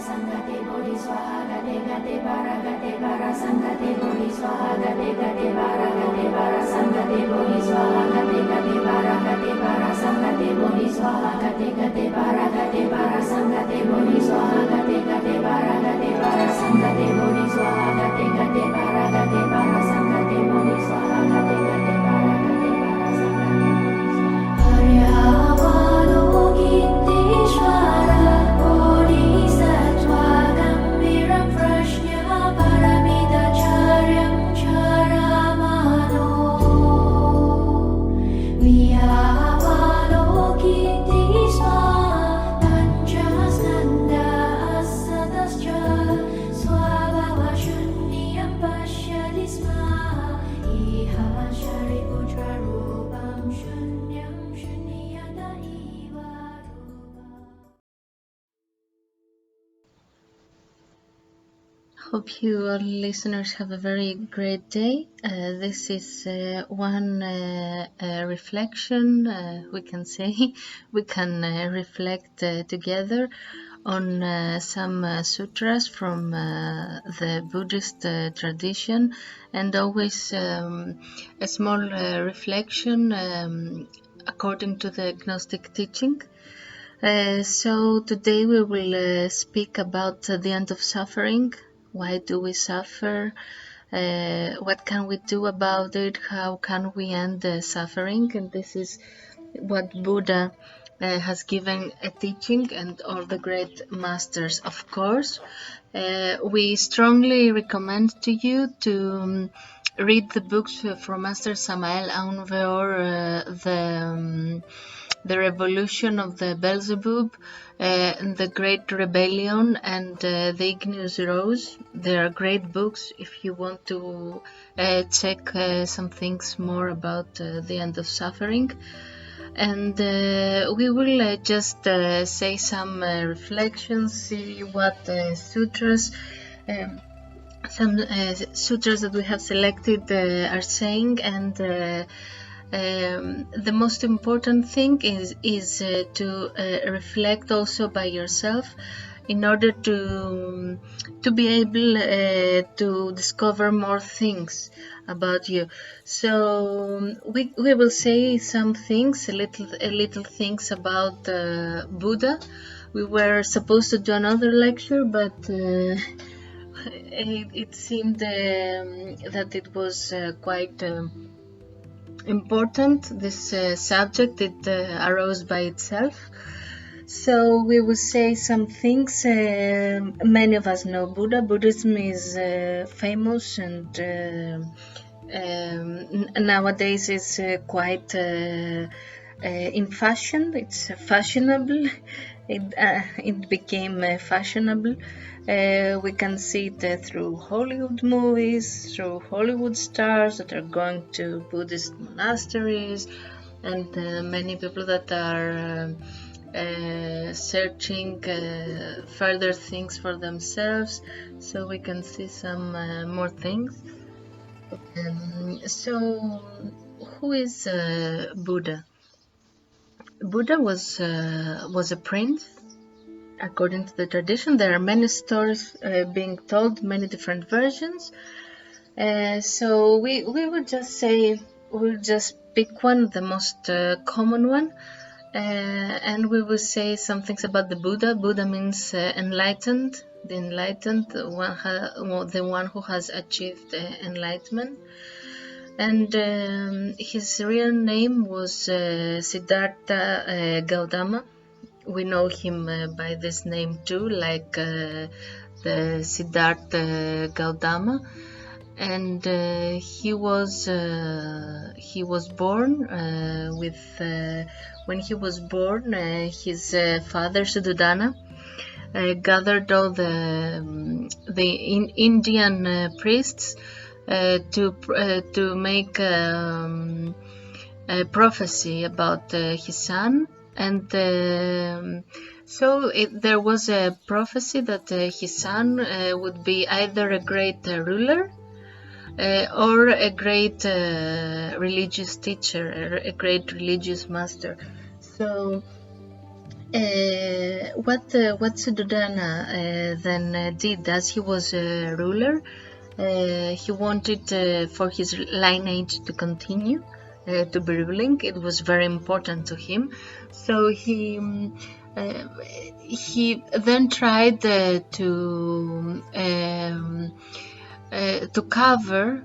Sangate Bodhi Swaha Gate Gate Bara Gate Bara Sangate Bodhi Swaha Gate Gate Bara Gate Bara Sangate Bodhi Swaha Gate Gate Bara Gate Bara Sangate Bodhi Swaha Gate Gate Bara Gate Bara Sangate Bodhi Swaha Gate Gate Bara Gate Bara Sangate Bodhi Swaha Gate Gate Bara Gate Bara Sangate Bodhi Swaha Gate Gate Bara Gate Bara Sangate Bodhi Swaha Aryavalokitteshvara Bodhisattva Gambiram Prashnya Paramitacharyam Charamano Vyavalokitteshvara Panchaskanda Asatascha Swabhava Shunyam Pashyati Sma Iha Shariputra Rupam Shunyam Shunyata Iva Rupa. Hope you all listeners have a very great day. This is one reflection, we can say. We can reflect together on some sutras from the Buddhist tradition, and always a small reflection according to the Gnostic teaching. So today we will speak about the end of suffering. Why do we suffer? What can we do about it? How can we end the suffering? And this is what Buddha has given a teaching, and all the great masters, of course. We strongly recommend to you to read the books from Master Samael Aun Weor, the Revolution of the Beelzebub, The Great Rebellion, and The Igneous Rose. They are great books if you want to check some things more about the end of suffering. And we will just say some reflections, see what sutras, some sutras that we have selected are saying, and the most important thing is to reflect also by yourself in order to be able to discover more things about you. So we will say some things, a little things about Buddha. We were supposed to do another lecture, but it seemed that it was quite important, this subject. It arose by itself. So we will say some things. Many of us know Buddha. Buddhism is famous, and nowadays is quite in fashion. It's fashionable. It became fashionable. We can see it through Hollywood movies, through Hollywood stars that are going to Buddhist monasteries, and many people that are searching further things for themselves. So we can see some more things. So who is Buddha? Buddha was a prince. According to the tradition, there are many stories being told, many different versions. So we will just say, we'll just pick one, the most common one, and we will say some things about the Buddha. Buddha means enlightened, the enlightened, the one who has achieved enlightenment. And his real name was Siddharta Gautama. We know him by this name too, like the Siddhartha Gautama, and he was born when he was born, his father Suddhodana gathered all the Indian priests to make a prophecy about his son. And so there was a prophecy that his son would be either a great ruler or a great religious teacher, a great religious master. So what Suddhodana then did, as he was a ruler, he wanted for his lineage to continue to be ruling. It was very important to him, so uh, he then tried to cover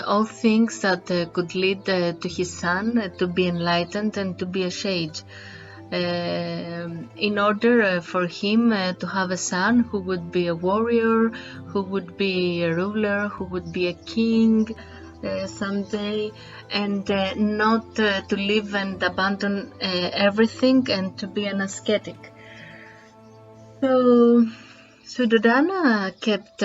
all things that could lead to his son to be enlightened and to be a sage. In order for him to have a son who would be a warrior, who would be a ruler, who would be a king someday, and not to live and abandon everything and to be an ascetic. So Suddhodana kept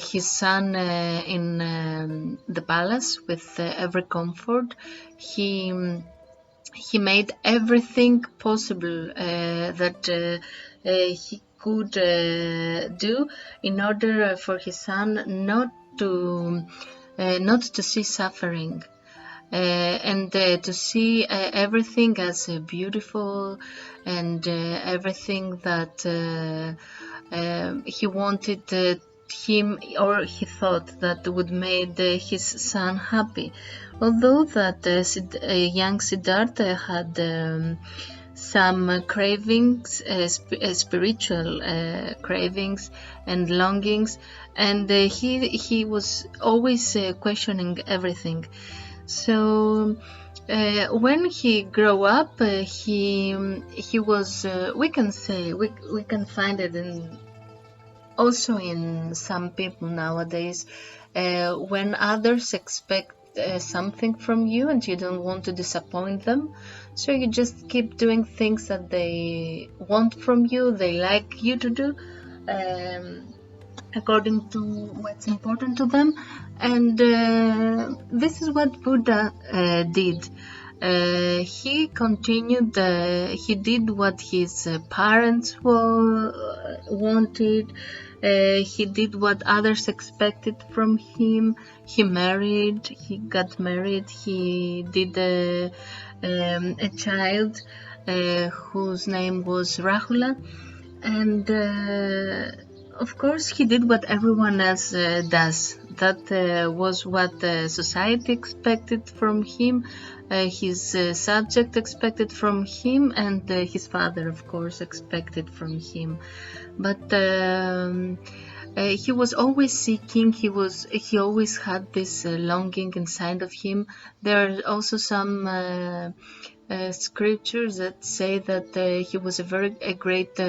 his son in the palace with every comfort. He made everything possible that he could do in order for his son not to see suffering. And to see everything as beautiful, and everything that he wanted him, or he thought that would make his son happy. Although that young Siddhartha had some cravings, spiritual cravings and longings, and he was always questioning everything. So when he grew up, he was we can say we can find it also in some people nowadays, when others expect something from you and you don't want to disappoint them, so you just keep doing things that they want from you, they like you to do. According to what's important to them, and this is what Buddha did. He continued, he did what his parents wanted, he did what others expected from him. He got married, he did a child whose name was Rahula, and of course, he did what everyone else does. That was what society expected from him, his subject expected from him, and his father, of course, expected from him. But he was always seeking. He always had this longing inside of him. There are also some scriptures that say that he was a great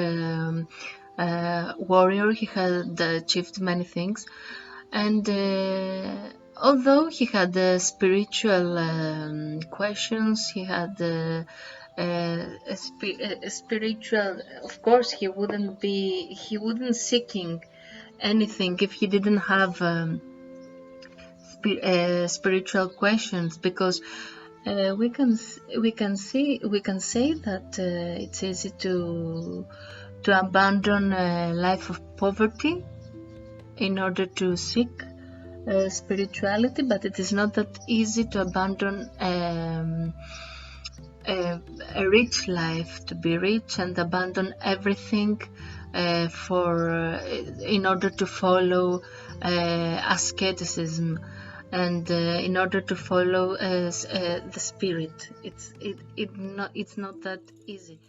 warrior. He had achieved many things, and although he had spiritual questions, he had spiritual. Of course, he wouldn't seeking anything if he didn't have spiritual questions, because we can say that it's easy to abandon a life of poverty in order to seek spirituality, but it is not that easy to abandon a rich life, to be rich and abandon everything in order to follow asceticism, and in order to follow the spirit. It's not that easy.